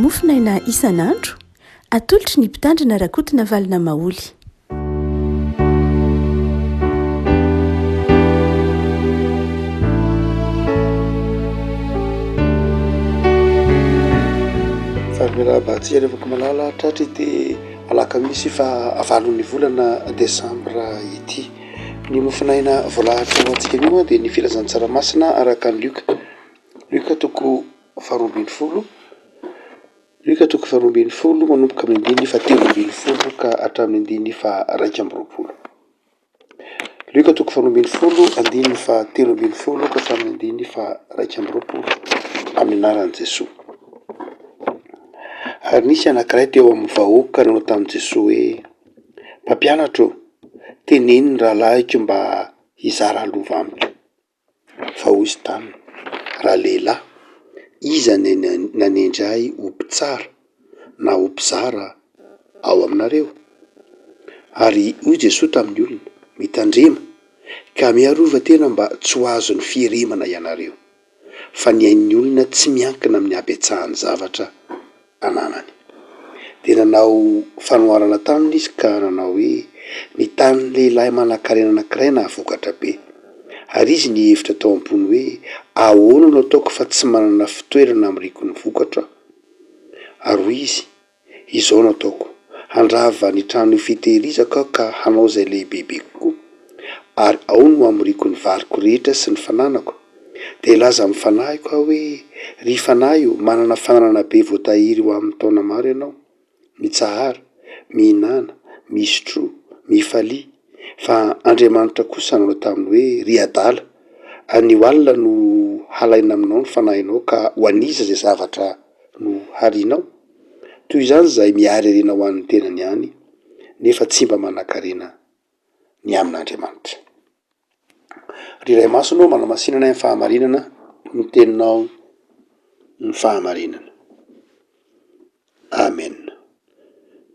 mofinaina isan'andro atolotry ny mpitandrina rakotina valina maoly. Fahamirabatsy revako malala tratry dia alakamisy fa avalon'ny volana desambra ity. Ny mofinaina voalahatra ho antsika io dia ny filazan-tsaramasina araka ny Luka toko 12 Luka toko 12 manomboka amin'ny andiny fa 13 ka hatramin'ny andiny fa 2. Luka toko 12 andiny fa 13 ka hatramin'ny andiny fa 2 amin'ny anaran'i Jesosy. Ary nisy anankiray teo amin'ny vahoaka nanao tamin'i Jesosy hoe: mpampianatra, teneno ny rahalahiko mba hizara lova amiko. Fa hoy izy taminy: raha lehilahy, iza nanendray ho mpitsara na ho mpizara ao aminareo? Ary hoy Jesosy tamin'ny olona: mitandrema ka miarova tena mba tsy ho azo ny fieremana ianareo, fa ny ain'ny olona tsy miankina amin'ny habetsahany zavatra ananany. Dia nanao fanoharana taminy izy ka nanao hoe: ny tanin'ny lehilahy manan-karena anankiray nahavokatra be, ary izy ny hevitra tao am-pony hoe: ahoana no ataoko fa tsy manana fitoerana amriko ny vokatra? Ary hoy izy: izao no ataoko, handrava ny trano fitehirizako ka hanao izay lehibebe kokoa, ary ao no amriko ny variko rehetra sy ny fananako. Dia laza amin'ny fanahiko aho hoe: ry fanahy, manana fananana be voatahiry ho amin'ny taona maro ianao, mitsahara, mihinana, misotro, mifalia. Fa Andriamanitra kosa nanao taminy hoe: ry adala, ny alina no halaina aminao ny fanahinao ka ho aniza izay zavatra no harianao. Toy izany izay miary harena ho an'ny tenany ihany, nefa tsy mba manan-karena ny amin'Andriamanitra. Ry iray masonao manamasinana ny fahamarinana, ny teninao ny fahamarinana. Amen.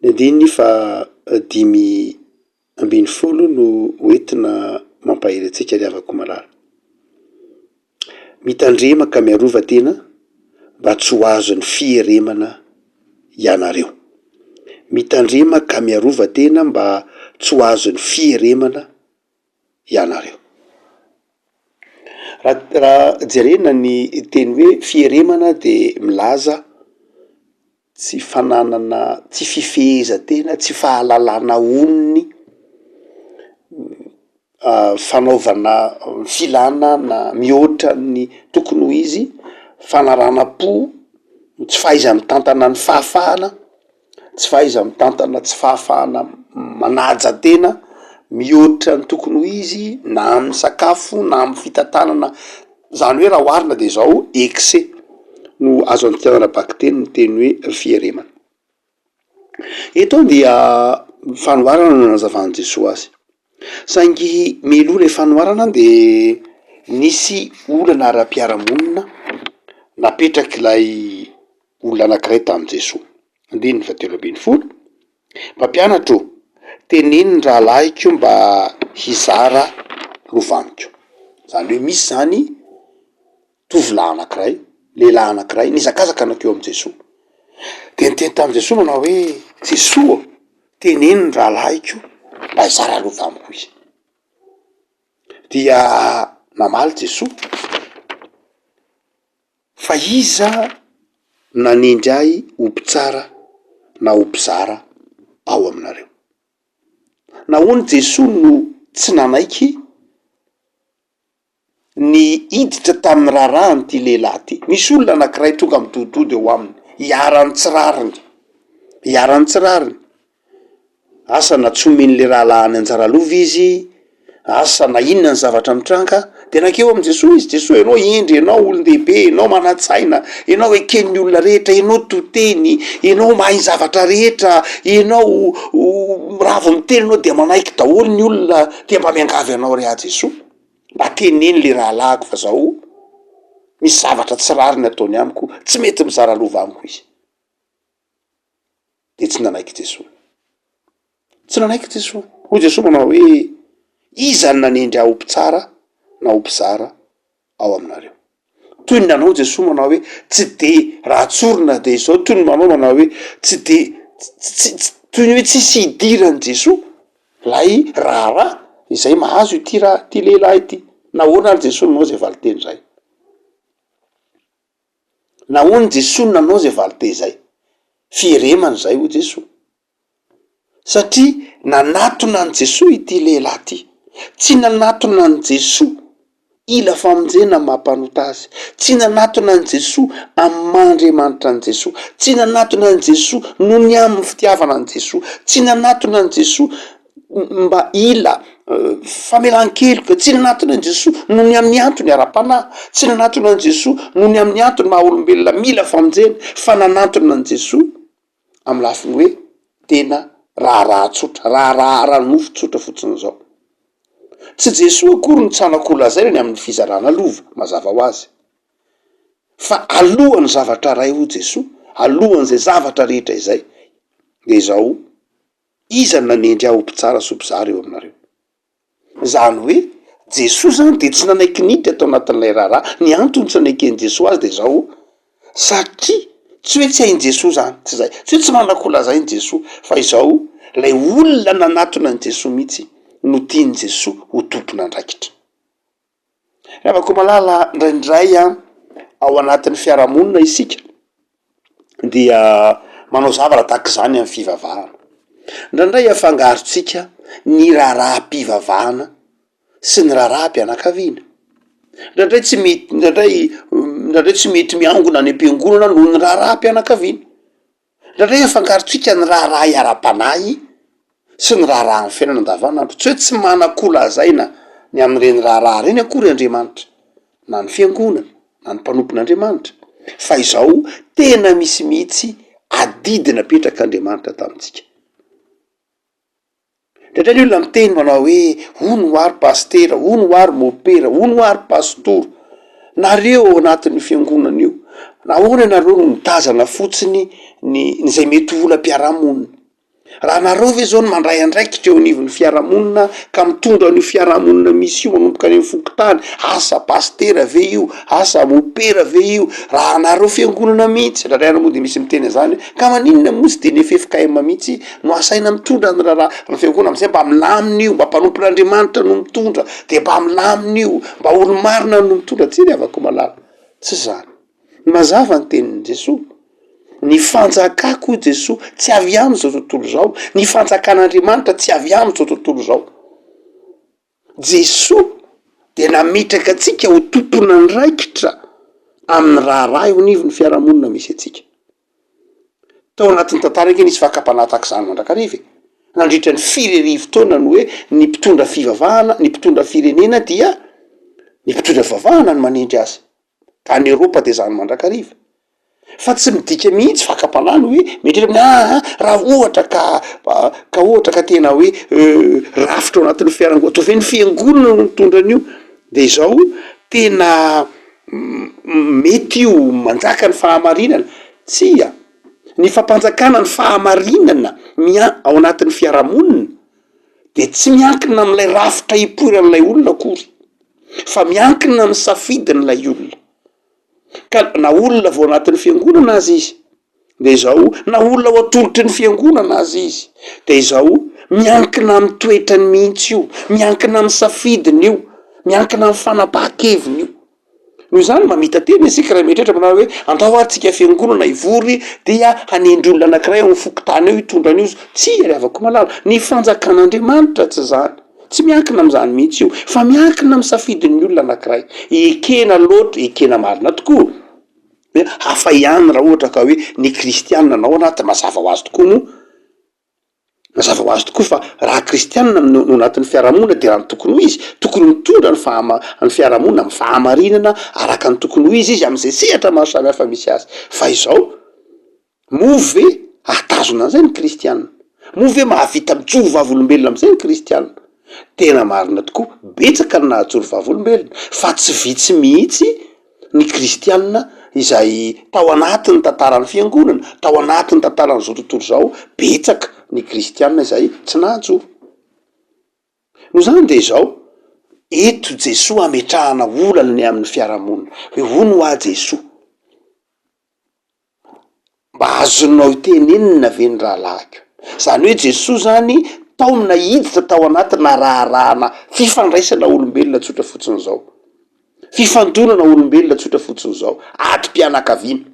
Ny andiny fa 5:10 no hoentina mampahery antsika ry havako malala. Mitandrema ka miarova tena mba tsy ho azo ny fieremana ianareo. Mitandrema ka miarova tena mba tsy ho azo ny fieremana ianareo. Raha jerena ny teny hoe fieremana dia milaza tsy fananana, tsy fifehezan-tena, tsy fahalalana onony, fanaovana filana na mihoatra ny tokony ho izy, fanarana-po, tsy fahaiza mitantana ny fahafahana, tsy fahaiza mitantana tsy fahafahana manaja tena, mihoatra ny tokony ho izy na amin'ny sakafo na amin'ny fitantanana. Zany hoe raha oharina dia izao excès no azo andikanana baky ny teny hoe fieremana. Eto dia fanoharana no nazavan'i Jesosy azy. Saingy mialoha ilay fanoharana dia nisy olana ara-piaramonina napetraky ilay olona anankiray tamin'i Jesosy. Andiny fa 13. Mpampianatra, teneno ny rahalahiko mba hizara lova amiko. Zany hoe misy zany tovolahy anankiray, lehilahy anankiray nizakazaka anakeo amin'i Jesosy. Dia niteny tamin'i Jesosy manao hoe: Jesosy, teneno ny rahalahiko mba hizara lova amiko izy. Dia namaly Jesosy: fa iza nanendray ho mpitsara na ho mpizara ao aminareo? Nahoana Jesosy no tsy nanaiky ny hiditra tamin'ny raharaha ty lehilahy ty? Misy olona anankiray tonga mitoditody eo aminy, hiarany tsirariny, asa na tsy omen'le rahalahy ny anjara lova izy, asa na inona ny zavatra mitranga. Dia nakeo amin'i Jesosy izy: Jesosy, ianao endry, ianao olon-dehibe, ianao manan-tsaina, ianao eken'ny olona rehetra, ianao toteny, ianao mahay zavatra rehetra, ianao raha vao miteny ianao dia manaiky daholo ny olona tia mba miangavy anao ry Jesosy. Mba teneno le rahalahiko fa zao misy zavatra tsy rariny ataony amiko, tsy mety mizara lova amiko izy. Dia tsy nanaiky Jesosy. Hoy Jesosy manao hoe: iza ny nanendry aho ho mpitsara na ho mpizara ao aminareo? toy ny nanao Jesosy manao hoe tsy de raha tsorina de zao, toy ny manao hoe tsy de toy ny hoe tsisy idirany Jesosy lay raharaha izay mahazo ity raha ty lehilahy ity. Nahoana ary Jesosy nanao zay valiteny zay? Nahoana Jesosy nanao zay valite zay? Fieremany zay ho Jesosy, satria nanatona any Jesosy ity lehilahy ty. Tsy nanatona any Jesosy ila famonjena mampanota azy, tsy nanatona any Jesosy amin'ny maha-Andriamanitra any Jesosy, tsy nanatona any Jesosy no ny amin'ny fitiavana any Jesosy, tsy nanatona any Jesosy mba ila famelan-keloka, tsy nanatona any Jesosy no ny amin'ny antony ara-panahy, tsy nanatona any Jesosy no ny amin'ny antony maha olombelona mila famonjena, fa nanatona any Jesosy amin'ny lafiny hoe tena raharaha tsotra, raharaha ara-nofo tsotra fotsiny zao. Tsy Jesosy akory ny tsanako lazaina amin'ny fizarana lova mazava ho azy, fa alohan'ny zavatra ray ho Jesosy, alohan'izay zavatra rehetra izay de zao iza nanendry aho mpitsara sy mpizara eo aminareo. Zany hoe Jesosy zany de tsy nanaiky niditra atao anatin'ilay raharaha. Ny antony tsy nanaiky Jesosy azy de zao satria tsy hoe tsy hain Jesosy zany, tsy zay, tsy hoe tsy manan-kolazainy Jesosy, fa izao lay olona nanatona any Jesosy mihitsy no tiany Jesosy ho tompon'andraikitra. Afaka malala ndraindray ao anatin'ny fiarahamonina isika dia manao zavatra tahak'izany amin'ny fivavahana. Ndraindray afangarotsika ny raharaha-pivavahana sy ny raharaha-mpianakaviana. Ndraindray tsy mety, ndraindray tsy mety miangona any am-piangonana noho ny raharaha-mpianakaviana. Ndraindray afangarotsika ny raharaha iara-panahy sy ny raharaha ny fiainana andavanandro. Tsy hoe tsy manan-kolazaina ny amin'ireny raharaha reny akory Andriamanitra, na ny fiangonana, na ny mpanompon'Andriamanitra, fa izao tena misy mihitsy adidina petrak'Andriamanitra tamintsika. Ndraindray ny olona miteny manao hoe hono ho ary pastera, hono ho ary mopera, hono ho ary pastora. Nareo ao anatin'ny fiangonana io, nahoana nareo no mitazana fotsiny ny zay mety ho olam-piarahamonina? Raha nareo ve zao no mandray andraikitra eo anivon'ny fiarahamonina ka mitondra an'io fiarahamonina misy io manomboka any amin'ny fokotany, asa pastera ve io, asa mopera ve io, raha nareo fiangonana mihitsy, ndraindray ary moa de misy miteny zany ka maninona moa tsy de nefefikaima mihitsy no asaina mitondra ny raharaha ny fiangonana amizay mba milamina io, mba mpanompon'Andriamanitra no mitondra, de mba milamina io, mba olo-marina no mitondra. Tsy de afaka malala, tsy zany. Mazava ny tenin'ny Jesosy. Ny fanjakako Jesosy tsy avy aminy zao tontolo zao, ny fanjakan'Andriamanitra tsy avy aminy zao tontolo zao. Jesosy de nametraka atsika ho tompon'andraikitra amin'ny raharaha eo anivon'ny fiarahamonina misy atsika. Tao anatin'ny tantara eky nisy fakapanahy tahak'izany mandrakariva, nandritra ny 4 taona no hoe ny mpitondra fivavahana, ny mpitondra firenena dia ny mpitondra fivavahana no manendry azy. Ka ny Eropa de zany mandrakariva. Fa tsy midika mihitsy fakapanahy hoe metritra raha ohatra ka ohatra ka tena hoe rafitra ao anatin'ny fiarango atao ve ny fiangonana no mitondra an'io, de zao tena mety io manjaka ny fahamarinana. Tsia, ny fampanjakana ny fahamarinana ao anatin'ny fiarahamonina de tsy miankina amin'ilay rafitra ipoiran'ilay olona akory, fa miankina amin'ny safidin'ilay olona. Ka na olona vao anatin'ny fiangonana azy izy, de zao na olona ao atolotry ny fiangonana azy izy, de zao miankina amin'ny toetrany mihitsy io, miankina amin'ny safidiny io, miankina amin'ny fanapahan-keviny io. Noho zany mamita teny isika raha mietratra manao hoe andao ary tsika fiangonana ivory dia hanendry olona anankiray ao amin'ny fokotany eo hitondra an'io. Tsy ary avako malala, ny fanjakan'Andriamanitra tsy zany, tsy miankina amin'izany mihitsy io, fa miankina amin'ny safidin'ny olona anankiray. Ekena loatra, ekena marina tokoa hoe hafa ihany raha ohatra ka hoe ny kristianina nao anaty mazava ho azy tokoa moa, mazava ho azy tokoa fa raha kristianina no anatin'ny fiarahamonina de raha ny tokony ho izy tokony mitondra ny fiarahamonina amin'ny fahamarinana araka ny tokony ho izy amin'izay sehatra maro samihafa misy azy. Fa izao move atazona an'izay ny kristianina, move mahavita mijoro vavolombelona amin'izay ny kristianina. Tena marina tokoa, betsaka ny nahajoro vavolombelona, fa tsy vitsy mihitsy ny kristianina izay tao anatin'ny tantaran'ny fiangonana, tao anatin'ny tantaran'izao tontolo zao, betsaka ny kristianina izay tsy nahajoro. No zany de zao eto Jesoa ametrahana olana ny amin'ny fiarahamonina hoe hono ho a Jesoa mba azonao tenenina ve ny rahalahiko. Zany hoe Jesoa zany tao nahiditra tao anatina raharahana fifandraisana olombelona tsotra fotsiny zao, fifandonana olombelona tsotra fotsiny zao, ady-pianakaviana,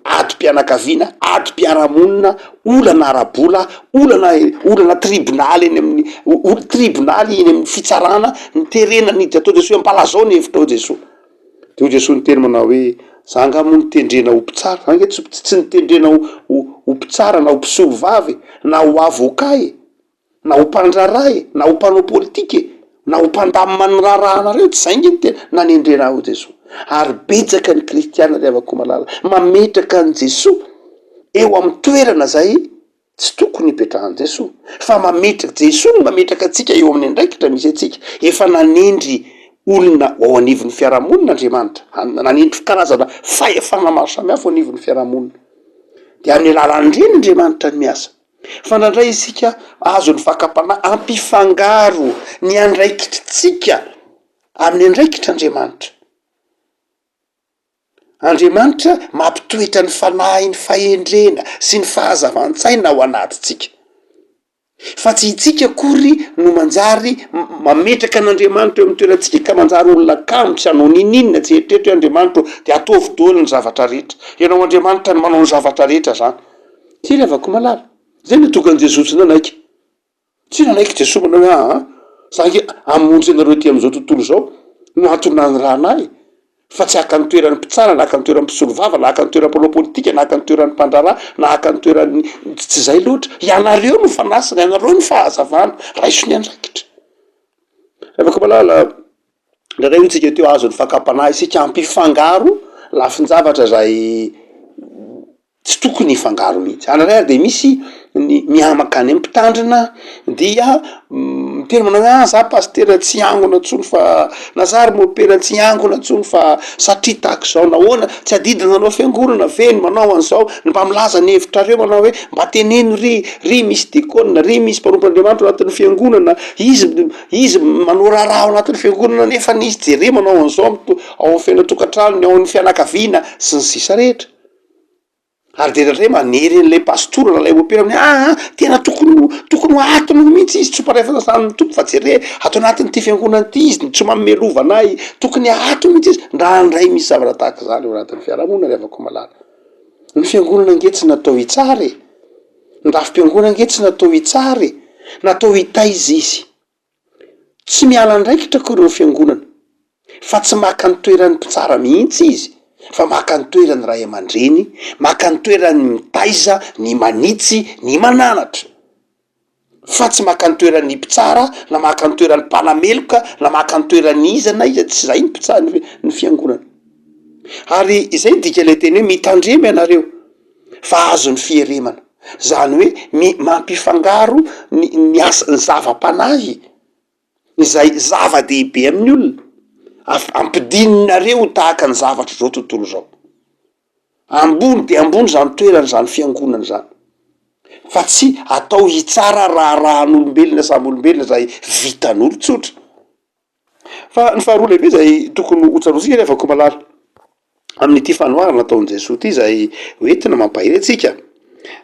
ady-pianakaviana, ady-piarahamonina, olana ara-bola, olana tribonaly eny amin'ny tribonaly eny amin'ny fitsarana niterena niditra atao Jesoa ampalazao ny hevitrao Jesoa. De Jesoa niteny manao hoe zanga mo nitendrena ho mpitsara, ange tsy nitendrena ho mpitsara na ho mpisolo vavy na ho avôka na ho mpandraray na ho mpanao politika na ho mpandamy manirarahanareo, tsy zay nge niteny nanendrena ho Jesoa. Ary betsaka ny kristiana ry havako malala mametraka an Jesoa eo amin'ny toerana zay tsy tokony hipetrahan Jesoa, fa mametraka Jesoa no mametraka atsika eo amin'ny andraikitra misy atsika. Efa nanendry olona ao anivon'ny fiarahamonina Andriamanitra, nanendry karazana fahefana maro samihafa ao anivon'ny fiarahamonina, de amin'ny alalan'ireny Andriamanitra ny miasa. Fa nandray isika azo ny fakapana ampifangaro ny andraikitritsika amin'ny andraikitra Andriamanitra. Andriamanitra mampitoetra ny fanahy, ny fahendrena sy ny fahazavan-tsaina ao anatitsika. Fa tsy itsika kory no manjary mametraka an'Andriamanitra eo amin'ny toerantsika ka manjary olona kamo tsy hanao ninina tsy eritreritry hoe Andriamanitra de ataovy daholo ny zavatra rehetra. Ianao Andriamanitra ny manao ny zavatra rehetra zany. Tsy ravako malala. Zay no tokany Jesoa tsy nanaiky. Tsy nanaiky Jesoa manao hoe zange amonjy anareo ty am'izao tontolo zao no antony ny rahanahy. Fa tsy haka ny toeran'ny mpitsara, na haka ny toeran'ny mpisolo vava, na haka ny toeran'ny mpanao politika, na haka ny toeran'ny mpandrarà, na haka ny toeran'ny tsy zay loatra. Ianareo no fanasina, ianareo no fahazavana, raiso ny andraikitra. Afaka malala, ndray hotsika teo azo ny fakapanahy isika ampifangaro lafin-javatra zay tsy tokony hifangaro mihitsy. Anareo ary de misy ny miamaka any mpitandrina dia miteny manao za pastera tsy angona ntsony fa na zary mopera tsy angona ntsony fa satria tahaka zao nahoana tsy adidina anao fiangonana ve ny manao an'izao, ny mba milaza ny hevitrareo manao hoe mba teneno ry misy dikona, ry misy mpanompan'Andriamanitra anatin'ny fiangonana, izy manao raharaha ao anatin'ny fiangonana nefa n'izy jere manao an'izao ao amin'ny fiainatokantrano, ao amin'ny fianakaviana sy ny sisa rehetra. Ary de ndray manery an'ilay pastora na lay mopera amin'ny tena tokony ho atony mihitsy izy tsy homparefa sasany tompo fa jere ato anatin'ity fiangonana ity izy tsy mamelova anahy, tokony atony mihitsy izy ndray misy zavatra tahaka zany eo anatin'ny fiarahamonina ry havako malala. Ny fiangonana nge tsy natao hitsara e, ny rafim-piangonana nge tsy natao hitsara e, natao hitaiza izy. Tsy miala andraikitra kory ny fiangonana, fa tsy maka ny toeran'ny mpitsara mihitsy izy, fa maka ny toeran'ny ray aman-dreny, maka ny toeran'ny mitaiza, ny manitsy, ny mananatra. Fa tsy maka ny toeran'ny mpitsara, na maka ny toeran'ny mpanameloka, na maka ny toeran'ny iza na iza, tsy zay ny mpitsara ny fiangonana. Ary izay dika le teny hoe mitandrema ianareo fa azo ny fieremana. Zany hoe mampifangaro ny asa ny zava-panahy, izay zava-dehibe amin'ny olona. Ampidininareo tahaka ny zavatra zao tontolo zao. Ambony de ambony zany toerana zany fiangonana zany. Fa tsy atao hitsara rahan'olombelona samy olombelona zay vitan'olo tsotra. Fa ny faharoa lehibe zay tokony hotsarotsika rehefa ko malala amin'ity fanoharana nataon'i Jesoa ty zay hoentina mampahery atsika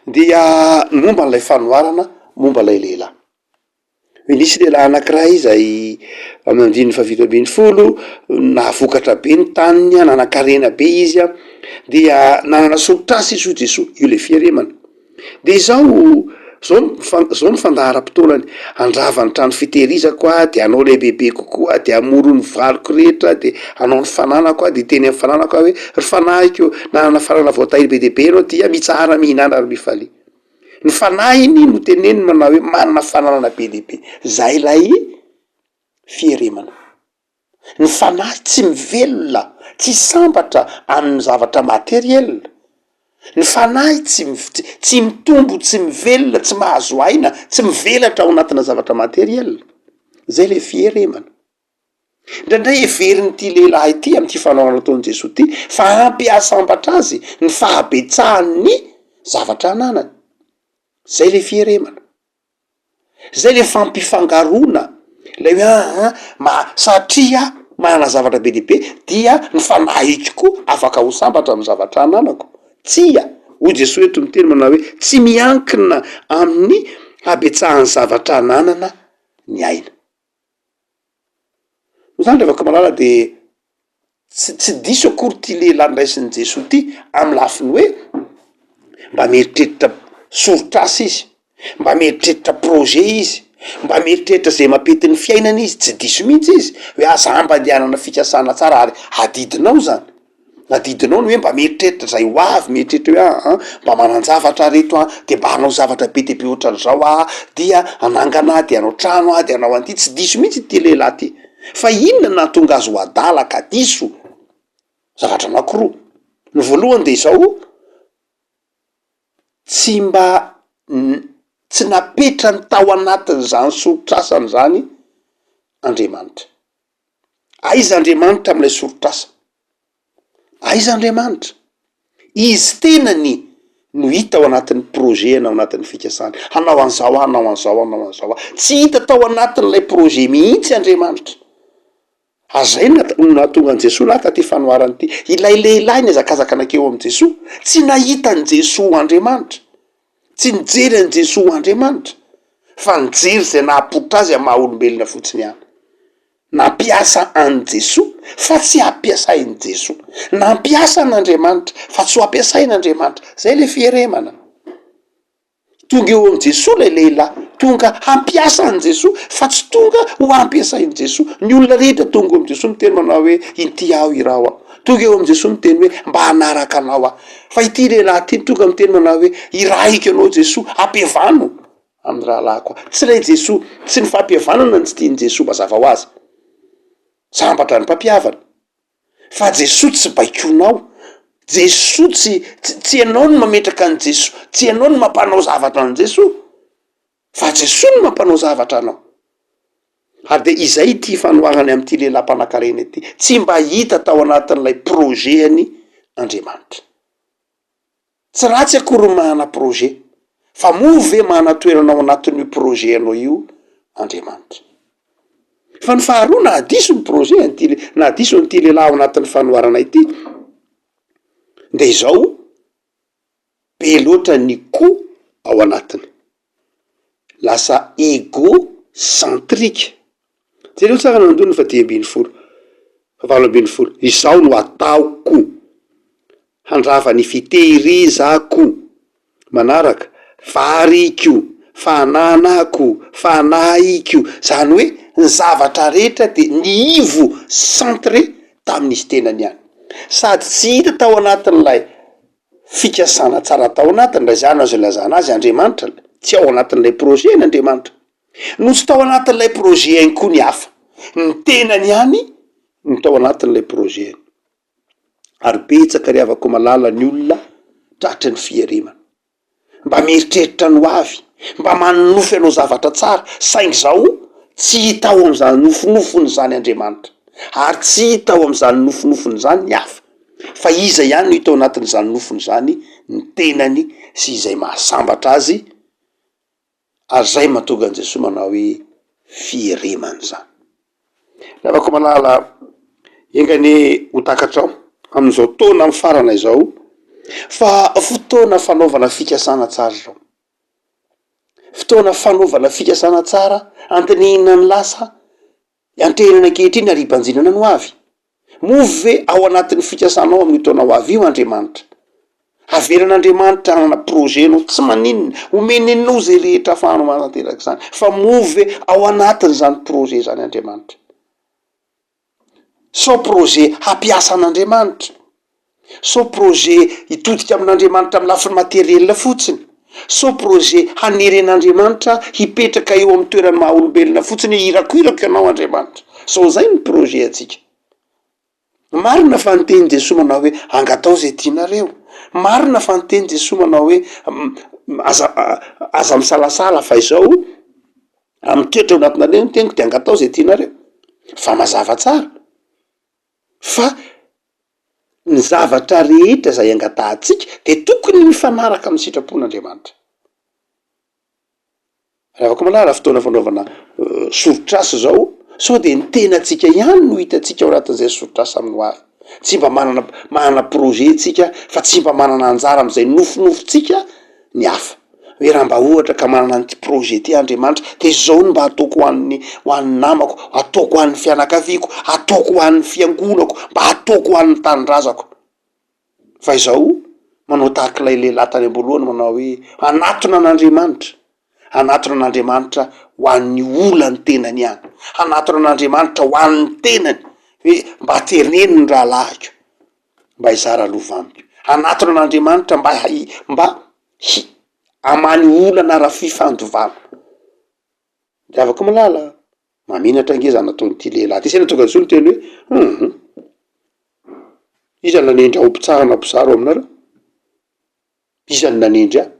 dia momba n'ilay fanoharana momba ilay lehilahy. Nisy lehilahy anankiray izay amin'ny andininy fafito ambin'ny folo nahavokatra be ny taniny, nanan-karena be izy dia nanana solon-trasa izy ho Jesoa, io le fieremana. De zao ny fandahara-potoanany, andrava ny trano fitehirizako de hanao lehibebe kokoa, de amoro ny valiko rehetra, de hanao ny fananako de teny amin'ny fananako hoe ry fanahiko nanana fanana voatahiry be dehibe ianao dia mitsara mihinana ary mifalia. Ny fanahiny no teneny manao hoe manana fananana be dehibe. Zay lay fieremana. Ny fanahy tsy mivelona, tsy sambatra amin'ny zavatra materiel. Ny fanahy tsy mitombo, tsy mivelona, tsy mahazo aina, tsy mivelatra ao anatina zavatra materiel. Zay le fieremana. Ndraindray heverin'ity lehilahy ity amin'ity fanaovana nataon'i Jesoa ty fa ampy ahasambatra azy ny fahabetsahany zavatra ananany. Zay le fieremana. Zay le fampifangarona lay hoe satria mana zavatra be dehibe dia ny fanahiko koa afaka ho sambatra amy zavatra ananako. Tsia ho Jesosy eto miteny manao hoe tsy miankina amin'ny habetsahany zavatra ananana ny aina. Zany revaka malala de tsy diso akory ty lehilahy ndraisin'ny Jesosy ty amy lafiny hoe mba mieritreritra sorotr'asa izy, mba mieritreritra projet izy, mba mieritreritra zay mampety ny fiainana izy. Tsy diso mihitsy izy hoe aza ambandehanana fikasana tsara ary adidinao zany, adidinao ny hoe mba mieritreritra zay ho avy, mieritreritra hoe mba manan-javatra reto de mba hanao zavatra be dehibe ohatran'izao dia anangana de hanao trano de hanao an'ity. Tsy diso mihitsy ty lehilahy ty, fa inona nahatonga azy ho adala ka diso? Zavatra anankiroa. Ny voalohany de izao, tsy mba tsy napetra ny tao anatiny zany sorotr'asany zany Andriamanitra. Aiza Andriamanitra am'ilay sorotr'asa? Aiza Andriamanitra? Izy tenany no hita ao anatin'ny projet ao anatin'ny fikasany. Hanao an'izao hanao an'izao hanao an'izao tsy hita tao anatin'ilay projet mihitsy Andriamanitra. Azay nahatonga an' Jesosy lata ty fanoarany ty. Ilay lehilahy niazakazaka anakeo am' Jesosy tsy nahita an' Jesosy Andriamanitra, tsy nijery an' Jesosy Andriamanitra, fa nijery zay nahapoitra azy amy maha olombelona fotsiny ihany. Nampiasa an' Jesosy fa tsy ampiasain'i Jesosy. Nampiasa an'Andriamanitra fa tsy ho ampiasain'Andriamanitra. Zay le fieremana. Tonga eo am' Jesosy lay lehilahy, tonga hampiasa an' Jesosy fa tsy tonga ho ampiasain'i Jesosy. Ny olona rehetra tonga eo am' Jesosy miteny manao hoe ity aho irao aho. Tonga eo am' Jesosy miteny hoe mba hanaraka anao aho. Fa ity lehilahy ty tonga miteny manao hoe irahiko anao Jesosy, ampiavano amy rahalahy koa. Tsy lay Jesosy, tsy ny fampiavanana ny tsy tian'i Jesosy mazava ho azy, sambatra ny mpampiavana, fa Jesosy tsy baikonao. Jesosy tsy ianao no mametraka an' Jesosy, tsy ianao no mampanao zavatra an' Jesosy, fa Jesosy no mampanao zavatra anao. Ary de izay ty fanoarany am'ty lehilahy mpanankarena ity, tsy mba hita tao anatin'ilay projet-any Andriamanitra. Tsy ratsy akory mahana projet, fa move mahana toerana ao anatin'io projet anao io Andriamanitra. Fa ny faharoa na hadiso ny projet na hadiso nyty lehilahy ao anatin'ny fanoarana ity, de izao be loatra ny ko ao anatiny, lasa égocentrique. Jereo tsara nandony fa 10:20, fa 8:20. Izao no ataoko handrava ny fitehirizako, manaraka variko, fananako, fanahiko. Zany hoe ny zavatra rehetra de ny ivo centré tamin'izy tenany ihany, sady tsy hita tao anatin'ilay fikasana tsara tao anatiny. Raha zany azo ilazana azy Andriamanitra tsy ao anatin'ilay projet ny Andriamanitra, no tsy tao anatin'ilay projet any koa ny hafa, ny tenany ihany no tao anatin'ilay projet. Ary betsaka ry havako malala ny olona tratry ny fieremana, mba mieritreritra ny ho avy, mba manonofy anao zavatra tsara, saingy zao tsy hita ao am'izany nofinofiny zany Andriamanitra, ary tsy hita ao am'izany nofinofiny zany ny hafa, fa iza ihany no hita ao anatin'izany nofiny zany, ny tenany sy izay mahasambatra azy. Ary zay mahatonga an' Jesosy manao hoe fieremana zany. Ravako malala engany ho takatrao am'izao taona amy farana izao, fa fotoana fanaovana fikasana tsara zao, fotoana fanaovana fikasana tsara, antonina ny lasa antrenana ankehitriny aribanjinana no avy. Move ao anatin'ny fikasanao amin'ny taona ho avy io Andriamanitra, averan'Andriamanitra hanana projet nao, tsy maninona omenenao zay rehetra afahanao manateraky zany, fa move ao anatin' zany projet zany Andriamanitra. So projet hampiasa an'Andriamanitra, so projet hitodika amin'Andriamanitra amy lafiny materielina fotsiny, so projet haneren'Andriamanitra hipetraka eo amy toerany maha olombelona fotsiny, irakoirako ianao Andriamanitra. So zay ny projet atsika. Marina fa niteny Jesosy manao hoe angatao zay tianareo, marina fa niteny Jesosy manao hoe aza misalasala, fa izao amy toetra ao anatinareo ny teniko de angatao zay tianareo, fa mazava tsara fa ny zavatra rehetra zay angatahantsika de tokony mifanaraka amy sitrapon'Andriamanitra. Ravaka malala fotoana fanaovana sorotrasa zao, sao de ny tenatsika ihany no hitatsika ao anatin'izay sorotrasa amin'ny avy. Tsy mba manana projet tsika fa tsy mba manana anjara am'izay nofonofotsika ny hafa. Hoe raha mba ohatra ka manana an'ity projet ty Andriamanitra de zao no mba ataoko ho an'ny namako, ataoko ho an'ny fianakaviako, ataoko ho an'ny fiangonako, mba ataoko ho an'ny tanindrazako. Fa izao manao tahak'ilay lehilahy tany am-boalohany manao hoe anatona an'Andriamanitra, anatona an'Andriamanitra ho an'ny olany tenany ihany, anatona an'Andriamanitra ho an'ny tenany, hoe mba teneno ny rahalahiko, mba hizara lova amiko, anatona an'Andriamanitra mba amany olana ara-fifandovana. De avako malala maminatra angeza nataon'ity lehilahy ty, sena tonga zao ny teny hoe iza ny nanendry aho mpitsara na mpizaro aminareo, iza ny nanendry aho.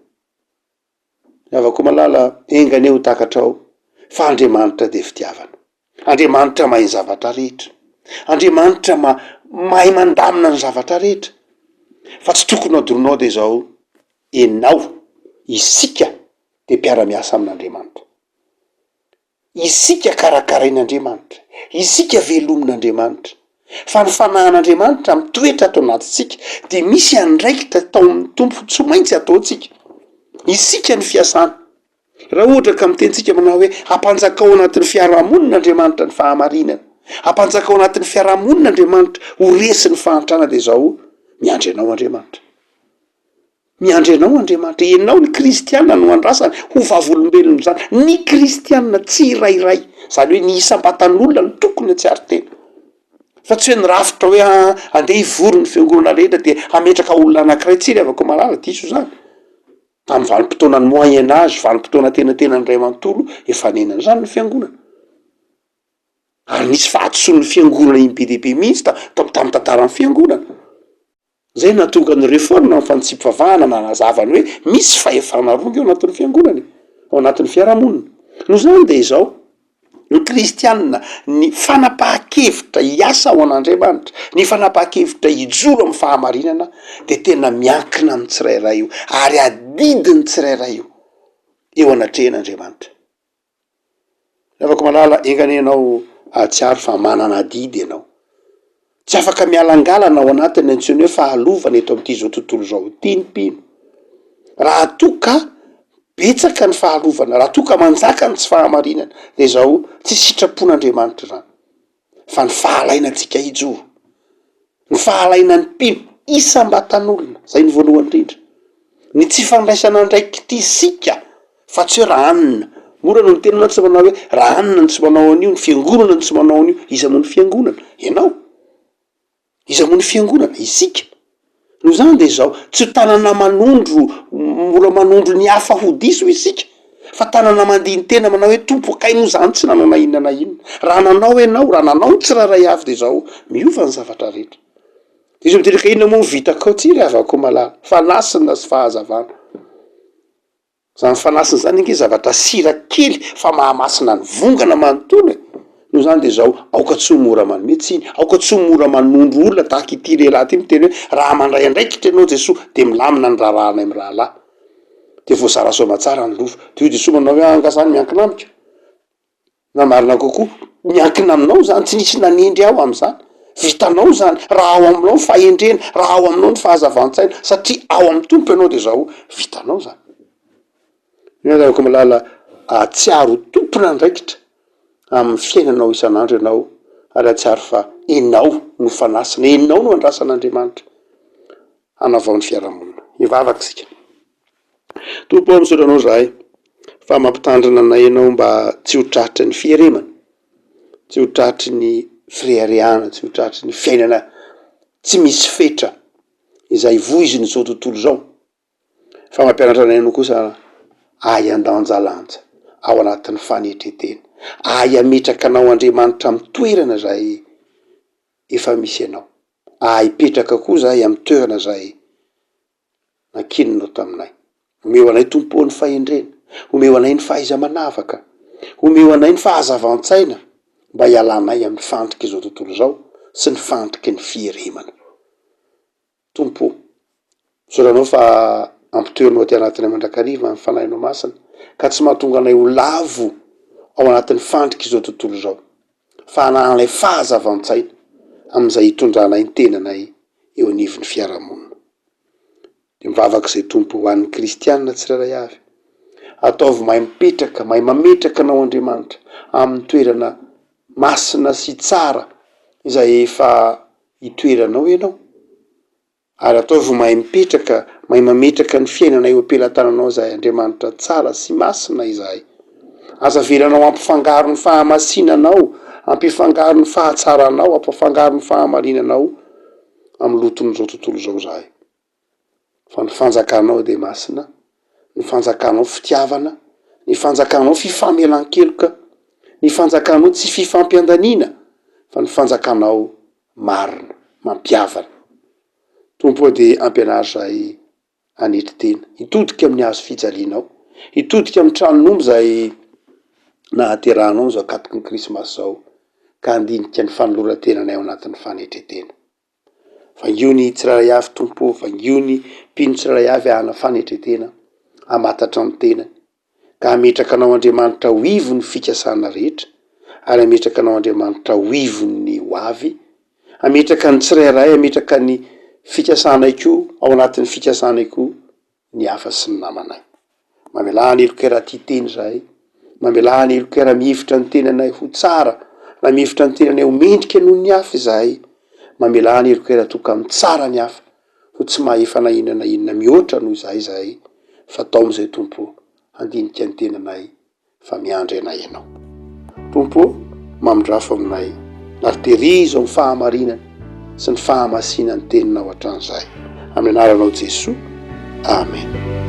De avako malala engane ho takatrao fa Andriamanitra de fitiavana, Andriamanitra mahay zavatra rehetra, Andriamanitra mahay mandamina ny zavatra rehetra, fa tsy tokony adoronao de zao enao isika de mpiara-miasa amin'Andriamanitra, isika karakarain'Andriamanitra, isika velomin'Andriamanitra, fa ny fanahin'Andriamanitra mitoetra ato anatintsika de misy andraikitra atao amin'ny tompo tsy maintsy ataotsika, isika ny fiasana. Raha ohatra ka mitentsika manao hoe ampanjakao anatin'ny fiarahamonin'Andriamanitra ny fahamarinana, ampanjakao anatin'ny fiarahamonin'Andriamanitra ho resy ny fahantrana de zao miandry anao Andriamanitra, miandry anao Andriamanitra. Enao ny kristianina no andrasany ho vavolombelona zany, ny kristianina tsy irairay, zany hoe ny isam-batan'olona ny tokony atsiary tena, fa tsy hoe ny rafitra hoe andeha hivory ny fiangonana rehetra de ametraka olona anankiray tsy ry avako malala diso zany. Tamin'ny vanim-potoanany moyen âge, vanim-potoana tenatenany ray manontolo, efa nenany zany ny fiangonana. Ary nisy fahatoson'ny fiangonana iny be dehibe mihitsy tamin'ny tantaran'ny fiangonana. Zay natonga ny réforme amin'ny fantsipivavahana nanazavany hoe misy fahefana ronga eo anatin'ny fiangonana, ao anatin'ny fiarahamonina. No zany de izao ny kristianina ny fanapahan-kevitra hiasa ao an'Andriamanitra, ny fanapahan-kevitra hijoro amin'ny fahamarinana de tena miankina amin'ny tsirairay io, ary adidiny tsirairay eo anatrehan'Andriamanitra. Afaka malala enganenao atsiary fa manana adidy ianao, tsy afaka mialangalana ao anatiny antsoiny hoe fahalovana eto amin'ity zao tontolo zao timpino. Raha toka betsaka ny fahalovana, raha toka manjaka ny tsy fahamarinana de zao tsy sitrapon'Andriamanitra zany, fa ny fahalainantsika hijoro, ny fahalainan'ny mpino isam-batan'olona, zay ny voalohany indrindra, ny tsy fandraisana ndraiky ty sika fa tsy hoe raha anina. Mora no tena tsy manao hoe raha anina ny tsy manao an'io, ny fiangonana ny tsy manao an'io, iza moa ny fiangonana? Ianao, iza moa ny fiangonana? Isika. No zany de zao tsy tanana manondro, mora manondro ny hafa ho diso isika, fa tanana mandiny tena manao hoe tompo akaino zany tsy nanao na inona na inona. Raha nanao enao, raha nanao ny tsirairay avy de zao miova ny zavatra rehetra. De izy miteraka inona moa vitakao tsiry avako malala, fanasina sy fahazavana. Zany fanasina zany nge zavatra sira kely fa mahamasina ny vongana manontolo. No zany de zao aoka tsy ho mora manome tsiny, aoka tsy ho mora manondro olona tahaka ity lehilahy ty miteny hoe raha mandray andraikitra ianao Jesoa de milamina ny raharahana amin'ny rahalahy, de voazara soa matsara ny lova. De io Jesoa manao hoe angazany miankina amiko, na marina kokoa miankina aminao zany, tsy nisy nanendry aho am'zany, vitanao zany, raha ao aminao ny fahendrena, raha ao aminao ny fahazavan-tsaina, satria ao amin'ny tompo ianao de zao vitanao zany. Ko malala atsiaro tompona andraikitra amin'ny fiainanao isan'andro ianao, ary atsiaro fa enao no fanasina, enao no andrasan'Andriamanitra hanavao ny fiarahamonina. Ivavaka sika. Tompo ao misaotranao zahay fa mampitandrina anay ianao mba tsy ho tratry ny fieremana, tsy ho tratry ny firehareana, tsy ho tratry ny fiainana tsy misy fetra izay voiziny zao tontolo zao, fa mampianatra anay no kosa ay andanjalanja ao anatin'ny fanetretena, ay ametraka anao Andriamanitra amin'ny toerana zay efa misy anao, ay petraka koa zahay amin'ny toerana zay nankininao taminay. Omeo anay tompoan'ny fahendrena, omeo anay ny fahaiza manavaka, omeo anay ny fahazavan-tsaina mba hialanay amin'ny fandriky zao tontolo zao sy ny fandriky ny fieremana. Tompo, soranao fa ampitoerinao aty anatinay mandrakariva amin'ny fanahinao masina ka tsy mahatonga anay ho lavo ao anatin'ny fandriky izao tontolo zao fa hananay fahazavan-tsaina am'izay hitondranay ny tenanay eo anivon'ny fiarahamonina. De mivavak'izay tompo ho an'ny kristianina tsirairay avy, ataovy mahay mipetraka, mahay mametraka anao Andriamanitra amin'ny toerana masina sy tsara izay efa hitoeranao ianao, ary ataovy mahay mipetraka, mahay mametraka ny fiainanay eo am-pelantananao izay Andriamanitra tsara sy masina izahay. Aza velanao ampifangaro ny fahamasinanao, ampifangaro ny fahatsaranao, ampifangaro ny fahamarinanao amin'ny loton'izao tontolo zao zahay. Fa ny fanjakanao de masina, ny fanjakanao fitiavana, ny fanjakanao fifamelan-keloka, ny fanjakanao tsy fifampiandanina, fa ny fanjakanao marina, mampiavana. Tompo de ampianary zay anetry tena, hitodika amin'ny hazo fijalianao, hitodika amin'ny tranon'omby zay nahaterahanao zao akatiky ny krismasy zao, ka handinika ny fanoloran-tenanay ao anatin'ny fanetretena. Vangiony tsirairay avy tompo, vangiony mpino tsirairay avy ahana fanetretena, hamatatra ny tenany, ka hametraka anao Andriamanitra ho ivony fikasana rehetra, ary hametraka anao Andriamanitra ho ivony ho avy, hametraka ny tsirairay, hametraka ny fikasanay koa ao anatin'ny fikasanay koa ny hafa sy ny namanay. Mamelany elokera ty teny zahay, mamelany elokera mihevitra ny tenanay ho tsara, na mihevitra ny tenanay ho mendrika noho ny hafa izahay, mamelany elokera toka amin'ny tsara ny hafa, ho tsy mahefa na inona mihoatra noho izahay, fa tao am'izay tompo handinika ny tenanay fa miandry anay ianao. Tompo, mamondrafo aminay, narterizo amin'ny fahamarinany sy ny fahamasinany teninao hatramin'izay. Amin'ny anaranao Jesosy, amen.